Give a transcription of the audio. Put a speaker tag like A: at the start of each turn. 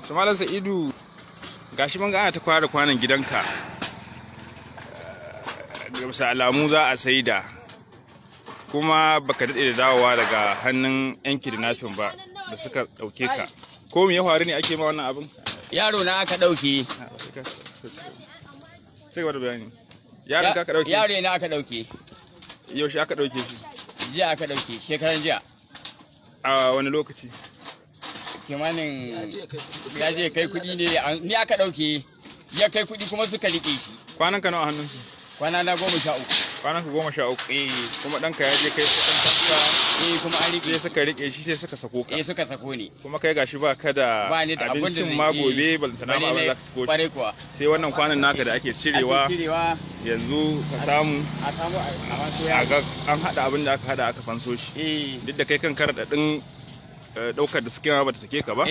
A: to Malam Sa'idu, gashi mun ga ana ta kwara kwanan gidanka. Bisa alamu za a saida. Kuma baka daɗe da dawowa daga hannun 'yan kidnapping ba da suka ɗauke ka. Ko me ya faru ne ake ma wannan abin?
B: Yaro na aka ɗauke.
A: Sai gaba da bayani. Yaron ka aka ɗauke?
B: Yaro na aka ɗauke.
A: Yaushe aka ɗauke shi?
B: Jiya aka ɗauke, shekaran jiya.
A: A wani lokaci?
B: Kimanin ya je kai kuɗi ne, ni aka ɗauke, ya kai kuɗi kuma suka riƙe shi.
A: Kwanan ka nawa hannunsu?
B: Kwana na 13.
A: Kwanan ka 13?
B: Eh.
A: Kuma ɗanka ya je kai kuɗin kasuwa?
B: Eh, kuma an riƙe.
A: Sai suka riƙe shi sai suka sako ka?
B: Eh, suka sako ni.
A: Kuma kai gashi ba ka da abincin ma gobe balantana ma abin za ka sako shi.
B: Kuwa.
A: Sai wannan kwanan naka da ake cirewa yanzu ka samu a ga an haɗa abin da aka haɗa aka fanso shi. Duk da kai kan karaɗaɗin ɗaukar da suke ma ba ta sake ka ba.